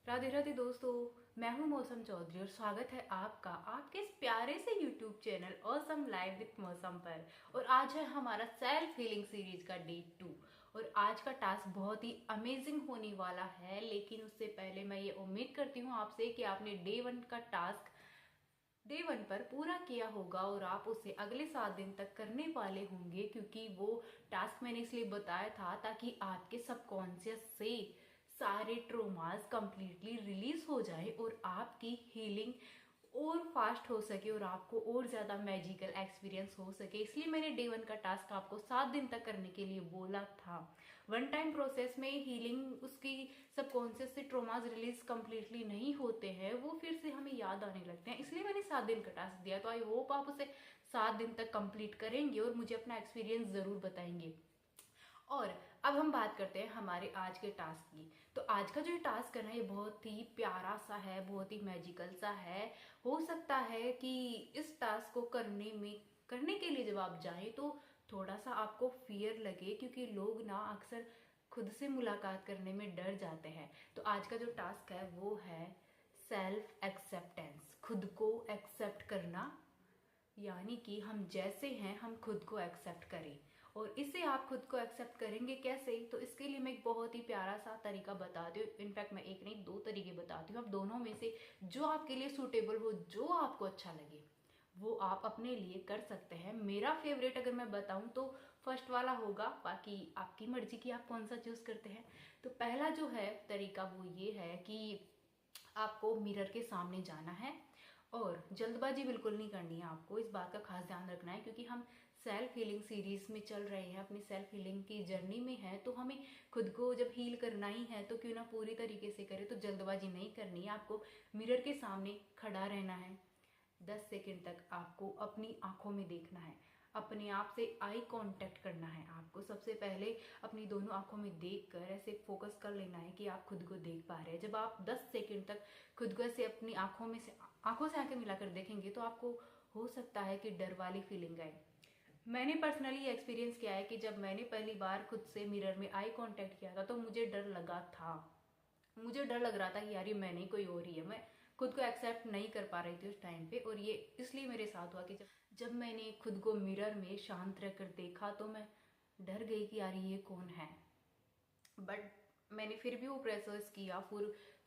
राधे राधे दोस्तों, मैं हूं मौसम चौधरी और स्वागत है आपका आपके इस प्यारे से YouTube channel awesome live with मौसम पर। और आज है हमारा सेल्फ हीलिंग सीरीज का डे 2। और आज का टास्क बहुत ही अमेजिंग होने वाला है, लेकिन उससे पहले मैं ये उम्मीद करती हूँ आपसे कि आपने डे 1 का टास्क डे 1 पर पूरा किया होगा और आप उसे अगले 7 दिन तक करने वाले होंगे, क्योंकि वो टास्क मैंने इसलिए बताया था ताकि आपके सबकॉन्शियस से सारे ट्रोमास कंप्लीटली रिलीज हो जाए और आपकी हीलिंग और फास्ट हो सके और आपको और ज़्यादा मैजिकल एक्सपीरियंस हो सके। इसलिए मैंने डे 1 का टास्क आपको 7 दिन तक करने के लिए बोला था। वन टाइम प्रोसेस में हीलिंग उसकी सबकॉन्शियस से ट्रोमास रिलीज कंप्लीटली नहीं होते हैं, वो फिर से हमें याद आने लगते हैं। इसलिए मैंने 7 दिन का टास्क दिया, तो आई होप आप उसे 7 दिन तक कंप्लीट करेंगे और मुझे अपना एक्सपीरियंस ज़रूर बताएंगे। और अब हम बात करते हैं हमारे आज के टास्क की। तो आज का जो टास्क है ना, ये बहुत ही प्यारा सा है, बहुत ही मैजिकल सा है। हो सकता है कि इस टास्क को करने के लिए जब आप जाएं तो थोड़ा सा आपको फियर लगे, क्योंकि लोग ना अक्सर खुद से मुलाकात करने में डर जाते हैं। तो आज का जो टास्क है वो है सेल्फ एक्सेप्टेंस, खुद को एक्सेप्ट करना। यानी कि हम जैसे हैं हम खुद को एक्सेप्ट करें। और इसे आप खुद को एक्सेप्ट करेंगे कैसे, तो इसके लिए मैं एक बहुत ही प्यारा सा तरीका बताती हूँ। इनफैक्ट मैं एक नहीं 2 तरीके बताती हूँ, आप दोनों में से जो आपके लिए सूटेबल हो, जो आपको अच्छा लगे वो आप अपने लिए कर सकते हैं। मेरा फेवरेट अगर मैं बताऊं तो फर्स्ट वाला होगा, बाकी आपकी मर्जी की आप कौन सा चूज करते हैं। तो पहला जो है तरीका वो ये है कि आपको मिरर के सामने जाना है और जल्दबाजी बिल्कुल नहीं करनी है। आपको इस बात का खास ध्यान रखना है, क्योंकि हम सेल्फ हीलिंग सीरीज में चल रहे हैं, अपनी सेल्फ हीलिंग की जर्नी में है, तो हमें खुद को जब हील करना ही है तो क्यों ना पूरी तरीके से करें। तो जल्दबाजी नहीं करनी है, आपको मिरर के सामने खड़ा रहना है। 10 सेकंड तक आपको अपनी आंखों में देखना है, अपने आप से आई कांटेक्ट करना है। आपको सबसे पहले अपनी दोनों आंखों में देखकर ऐसे फोकस कर लेना है कि आप खुद को देख पा रहे हैं। जब आप 10 सेकंड तक खुद को ऐसे अपनी आंखों से आंखें मिलाकर देखेंगे तो आपको हो सकता है कि डर वाली फीलिंग आए। मैंने पर्सनली एक्सपीरियंस किया है कि जब मैंने पहली बार खुद से मिरर में आई कांटेक्ट किया था तो मुझे डर लगा था। मुझे डर लग रहा था कि यार ये मैं नहीं, कोई और ही है। मैं खुद को एक्सेप्ट नहीं कर पा रही थी उस टाइम पे। और ये इसलिए मेरे साथ हुआ कि जब मैंने खुद को मिरर में शांत रहकर देखा तो मैं डर गई कि यार ये कौन है। बट मैंने फिर भी वो प्रेसर्स किया,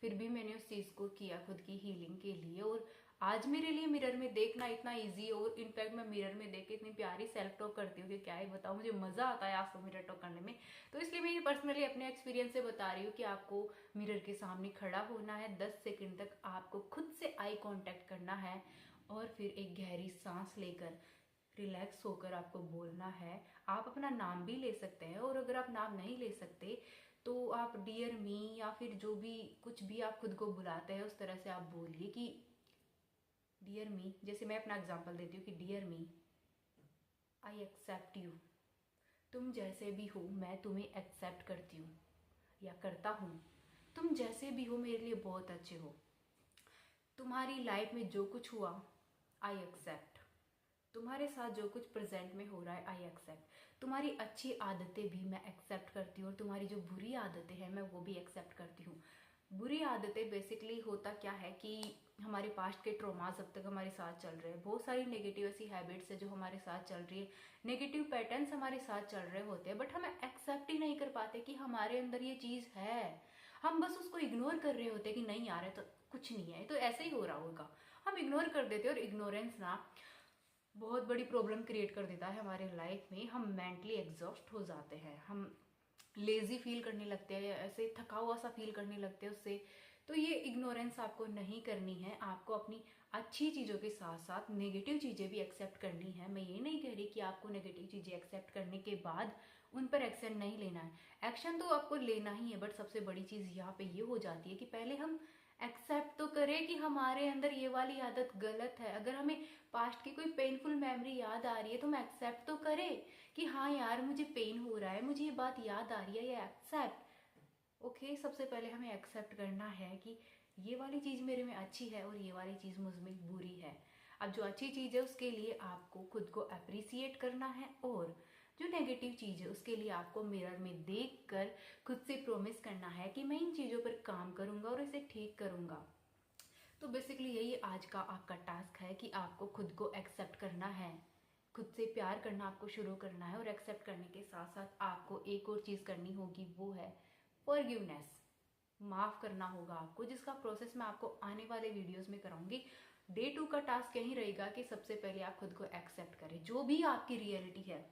फिर भी मैंने उस चीज़ को किया खुद की हीलिंग के लिए। और आज मेरे लिए मिरर में देखना इतना इजी है, और इनफैक्ट मैं मिरर में देख के इतनी प्यारी सेल्फ टॉक करती हूँ कि क्या ही बताऊँ, मुझे मजा आता है आज तो मिरर टॉक करने में। तो इसलिए मैं ये पर्सनली अपने एक्सपीरियंस से बता रही हूँ कि आपको मिरर के सामने खड़ा होना है, 10 सेकंड तक आपको खुद से आई कांटेक्ट करना है और फिर एक गहरी सांस लेकर रिलैक्स होकर आपको बोलना है। आप अपना नाम भी ले सकते हैं, और अगर आप नाम नहीं ले सकते तो आप डियर मी या फिर जो भी कुछ भी आप खुद को बुलाते हैं उस तरह से आप बोलिए कि डियर मी। जैसे मैं अपना एग्जांपल देती हूँ कि dear me, I accept you. तुम जैसे भी हो मैं तुम्हें एक्सेप्ट करती हूँ या करता हूँ। तुम जैसे भी हो मेरे लिए बहुत अच्छे हो। तुम्हारी लाइफ में जो कुछ हुआ आई एक्सेप्ट। तुम्हारे साथ जो कुछ प्रेजेंट में हो रहा है आई एक्सेप्ट। तुम्हारी अच्छी आदतें भी मैं एक्सेप्ट करती हूँ और तुम्हारी जो बुरी आदतें हैं मैं वो भी एक्सेप्ट करती हूँ। बुरी आदतें बेसिकली होता क्या है कि हमारे पास्ट के ट्रॉमास अब तक हमारे साथ चल रहे हैं। बहुत सारी नेगेटिव ऐसी हैबिट्स है जो हमारे साथ चल रही है, नेगेटिव पैटर्न्स हमारे साथ चल रहे होते हैं, बट हम एक्सेप्ट ही नहीं कर पाते कि हमारे अंदर ये चीज़ है। हम बस उसको इग्नोर कर रहे होते हैं कि नहीं आ रहा है तो कुछ नहीं है, तो ऐसे ही हो रहा होगा। हम इग्नोर कर देते हैं, और इग्नोरेंस ना बहुत बड़ी प्रॉब्लम क्रिएट कर देता है हमारे लाइफ में। हम मेंटली एग्जॉस्ट हो जाते हैं, हम लेजी फील करने लगते हैं, ऐसे थका हुआ सा फील करने लगते हैं उससे। तो ये इग्नोरेंस आपको नहीं करनी है। आपको अपनी अच्छी चीज़ों के साथ साथ नेगेटिव चीज़ें भी एक्सेप्ट करनी है। मैं ये नहीं कह रही कि आपको नेगेटिव चीज़ें एक्सेप्ट करने के बाद उन पर एक्शन नहीं लेना है। एक्शन तो आपको लेना ही है, बट सबसे बड़ी चीज़ यहाँ पे ये हो जाती है कि पहले हम एक्सेप्ट तो करें कि हमारे अंदर ये वाली आदत गलत है। अगर हमें पास्ट की कोई पेनफुल मेमोरी याद आ रही है तो हम एक्सेप्ट तो करें कि हाँ यार मुझे पेन हो रहा है, मुझे ये बात याद आ रही है, ये एक्सेप्ट। ओके, सबसे पहले हमें एक्सेप्ट करना है कि ये वाली चीज़ मेरे में अच्छी है और ये वाली चीज़ मुझ में बुरी है। अब जो अच्छी चीज़ है उसके लिए आपको खुद को अप्रिसिएट करना है, और जो नेगेटिव चीज़ है उसके लिए आपको मिरर में देखकर खुद से प्रॉमिस करना है कि मैं इन चीज़ों पर काम करूँगा और इसे ठीक करूँगा। तो बेसिकली यही आज का आपका टास्क है कि आपको खुद को एक्सेप्ट करना है, खुद से प्यार करना आपको शुरू करना है। और एक्सेप्ट करने के साथ साथ आपको एक और चीज़ करनी होगी, वो है फॉरगिवनेस, माफ़ करना होगा आपको, जिसका प्रोसेस मैं आपको आने वाले वीडियोस में कराऊंगी। डे 2 का टास्क यही रहेगा कि सबसे पहले आप खुद को एक्सेप्ट करें, जो भी आपकी रियलिटी है,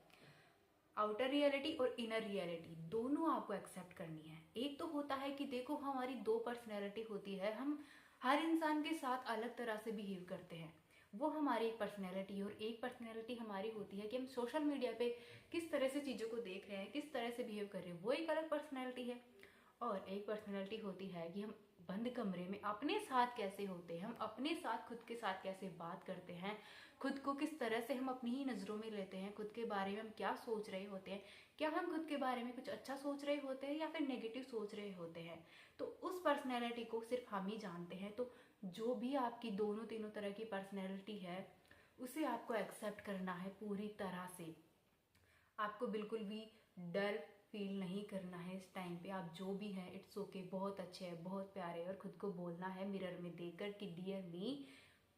आउटर रियलिटी और इनर रियलिटी दोनों आपको एक्सेप्ट करनी है। एक तो होता है कि देखो हमारी दो पर्सनैलिटी होती है, हम हर इंसान के साथ अलग तरह से बिहेव करते हैं, वो हमारी एक पर्सनैलिटी। और एक पर्सनैलिटी हमारी होती है कि हम सोशल मीडिया पे किस तरह से चीज़ों को देख रहे हैं, किस तरह से बिहेव कर रहे हैं, वो एक अलग पर्सनैलिटी है। और एक पर्सनैलिटी होती है कि हम बंद कमरे में अपने साथ कैसे होते हैं, हम अपने साथ खुद के साथ कैसे बात करते हैं, खुद को किस तरह से हम अपनी ही नज़रों में लेते हैं, खुद के बारे में हम क्या सोच रहे होते हैं, क्या हम खुद के बारे में कुछ अच्छा सोच रहे होते हैं या फिर नेगेटिव सोच रहे होते हैं। तो उस पर्सनैलिटी को सिर्फ हम ही जानते हैं। तो जो भी आपकी दोनों तीनों तरह की पर्सनैलिटी है उसे आपको एक्सेप्ट करना है पूरी तरह से। आपको बिल्कुल भी डर फील नहीं करना है इस टाइम पे। आप जो भी हैं इट्स ओके, बहुत अच्छे हैं, बहुत प्यारे हैं। और खुद को बोलना है मिरर में देखकर कि dear me,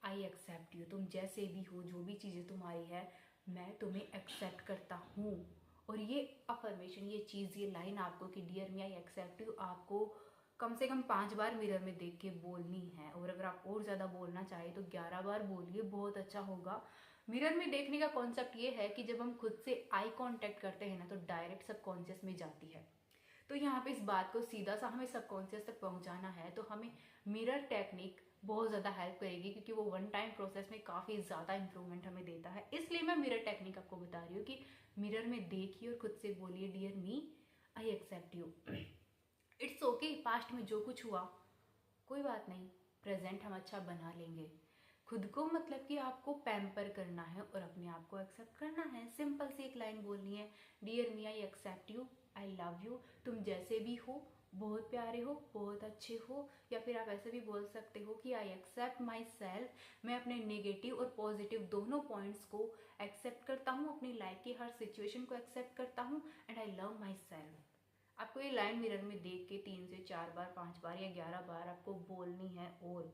I accept you. तुम जैसे भी हो, जो भी चीज़ें तुम्हारी है, मैं तुम्हें एक्सेप्ट करता हूँ। और ये अफर्मेशन, ये चीज़, ये लाइन आपको कि dear me I accept you, आपको कम से कम 5 बार मिरर में देख के बोलनी है। और अगर आप और ज़्यादा बोलना चाहें तो 11 बार बोलिए, बहुत अच्छा होगा। मिरर में देखने का कॉन्सेप्ट ये है कि जब हम खुद से आई कांटेक्ट करते हैं ना, तो डायरेक्ट सबकॉन्शियस में जाती है। तो यहाँ पे इस बात को सीधा सा हमें सबकॉन्शियस तक पहुँचाना है, तो हमें मिरर टेक्निक बहुत ज़्यादा हेल्प करेगी, क्योंकि वो वन टाइम प्रोसेस में काफ़ी ज़्यादा इंप्रूवमेंट हमें देता है। इसलिए मैं मिरर टेक्निक आपको बता रही हूँ कि मिरर में देखिए और खुद से बोलिए dear me, I accept you. It's okay, past में जो कुछ हुआ कोई बात नहीं, प्रेजेंट हम अच्छा बना लेंगे। खुद को मतलब कि आपको पैम्पर करना है और अपने आप को एक्सेप्ट करना है। सिंपल सी एक लाइन बोलनी है, dear me I accept you, I love you. तुम जैसे भी हो, बहुत प्यारे हो, बहुत अच्छे हो। या फिर आप ऐसे भी बोल सकते हो कि आई एक्सेप्ट माई सेल्फ, मैं अपने नेगेटिव और पॉजिटिव दोनों पॉइंट्स को एक्सेप्ट करता हूँ, अपनी लाइफ की हर सिचुएशन को एक्सेप्ट करता हूँ, and I love my self. आपको ये लाइन मिरर में देख के 3 से 4 बार, 5 बार या 11 बार आपको बोलनी है। और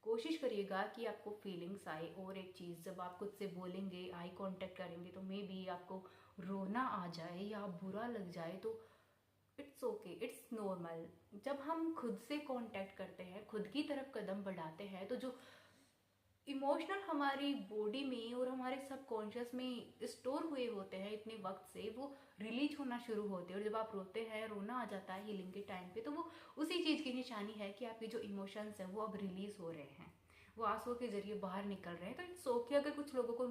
कोशिश करिएगा कि आपको फीलिंग्स आए। और एक चीज़, जब आप खुद से बोलेंगे, आई कांटेक्ट करेंगे, तो मे बी आपको रोना आ जाए या बुरा लग जाए, तो इट्स ओके, इट्स नॉर्मल। जब हम खुद से कांटेक्ट करते हैं, खुद की तरफ कदम बढ़ाते हैं, तो जो इमोशनल हमारी बॉडी में और हमारे सबकॉन्शियस में स्टोर हुए होते हैं इतने वक्त से, वो रिलीज होना शुरू होते हैं। और जब आप रोते हैं, रोना आ जाता है हीलिंग के टाइम पे, तो वो उसी चीज़ की निशानी है कि आपके जो इमोशंस हैं वो अब रिलीज हो रहे हैं, वो आंसुओं के जरिए बाहर निकल रहे हैं। तो इट्स ओके, अगर कुछ लोगों को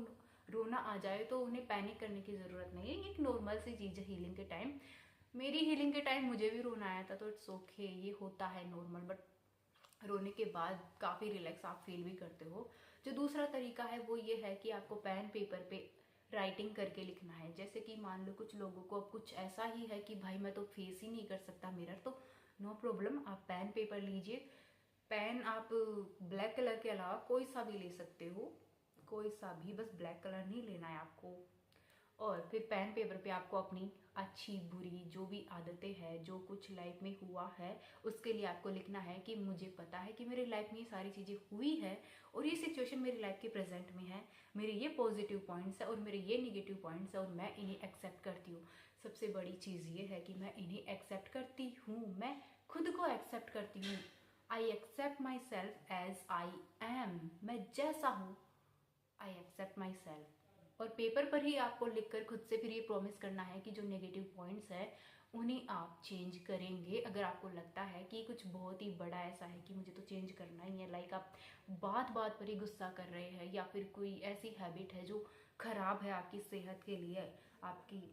रोना आ जाए तो उन्हें पैनिक करने की ज़रूरत नहीं है, एक नॉर्मल सी चीज़ है हीलिंग के टाइम। मेरी हीलिंग के टाइम मुझे भी रोना आया था, तो इट्स ओके, ये होता है नॉर्मल। बट रोने के बाद काफ़ी रिलैक्स आप फील भी करते हो। जो दूसरा तरीका है वो ये है कि आपको पेन पेपर पे राइटिंग करके लिखना है। जैसे कि मान लो कुछ लोगों को अब कुछ ऐसा ही है कि भाई मैं तो फेस ही नहीं कर सकता मिरर, तो नो प्रॉब्लम, आप पेन पेपर लीजिए। पेन आप ब्लैक कलर के अलावा कोई सा भी ले सकते हो, कोई सा भी, बस ब्लैक कलर नहीं लेना है आपको। और फिर पेन पेपर पे आपको अपनी अच्छी बुरी जो भी आदतें हैं, जो कुछ लाइफ में हुआ है, उसके लिए आपको लिखना है कि मुझे पता है कि मेरी लाइफ में ये सारी चीज़ें हुई है और ये सिचुएशन मेरी लाइफ के प्रेजेंट में है, मेरे ये पॉजिटिव पॉइंट्स है और मेरे ये निगेटिव पॉइंट्स है, और मैं इन्हें एक्सेप्ट करती हूँ। सबसे बड़ी चीज़ ये है कि मैं इन्हें एक्सेप्ट करती हूँ, मैं खुद को एक्सेप्ट करती हूँ। I accept myself as I am, मैं जैसा हूँ, आई एक्सेप्ट माई सेल्फ। और पेपर पर ही आपको लिखकर खुद से फिर ये प्रॉमिस करना है कि जो नेगेटिव पॉइंट्स है उन्हें आप चेंज करेंगे। अगर आपको लगता है कि कुछ बहुत ही बड़ा ऐसा है कि मुझे तो चेंज करना ही है, लाइक आप बात बात पर ही गुस्सा कर रहे हैं, या फिर कोई ऐसी हैबिट है जो ख़राब है आपकी सेहत के लिए, आपकी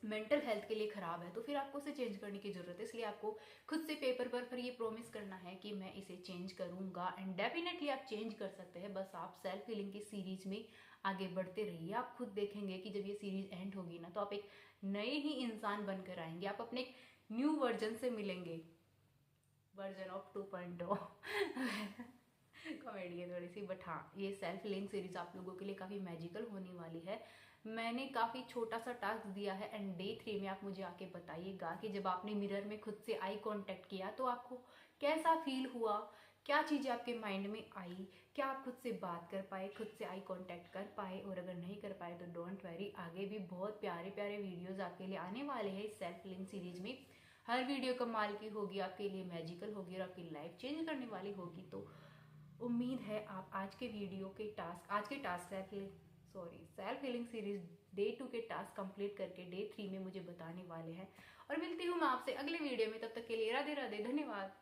मेंटल हेल्थ के लिए ख़राब है, तो फिर आपको उसे चेंज करने की ज़रूरत है। इसलिए आपको खुद से पेपर पर फिर ये प्रॉमिस करना है कि मैं इसे चेंज करूँगा। एंड डेफिनेटली आप चेंज कर सकते हैं, बस आप सेल्फ हीलिंग की सीरीज़ में आगे बढ़ते रहिए। आप खुद देखेंगे कि जब ये सीरीज़ एंड होगी ना, तो आप एक नए ही इंसान बनकर आएंगे, आप अपने न्यू वर्जन से मिलेंगे, वर्जन ऑफ 2.0। कॉमेडी है थोड़ी सी, बट हाँ, ये सेल्फ हीलिंग सीरीज आप लोगों के लिए काफ़ी मैजिकल होने वाली है। मैंने काफ़ी छोटा सा टास्क दिया है एंड डे 3 में आप मुझे आके बताइएगा कि जब आपने मिरर में खुद से आई कांटेक्ट किया तो आपको कैसा फील हुआ, क्या चीज़ें आपके माइंड में आई, क्या आप खुद से बात कर पाए, खुद से आई कांटेक्ट कर पाए। और अगर नहीं कर पाए तो डोंट वरी, आगे भी बहुत प्यारे प्यारे वीडियोस आपके लिए आने वाले हैं इस सेल्फ हीलिंग सीरीज में। हर वीडियो कमाल की होगी, आपके लिए मैजिकल होगी और आपकी लाइफ चेंज करने वाली होगी। तो उम्मीद है आप आज के task self healing series day 2 के टास्क कंप्लीट करके डे 3 में मुझे बताने वाले हैं। और मिलती हूँ मैं आपसे अगले वीडियो में, तब तक के लिए राधे राधे, धन्यवाद।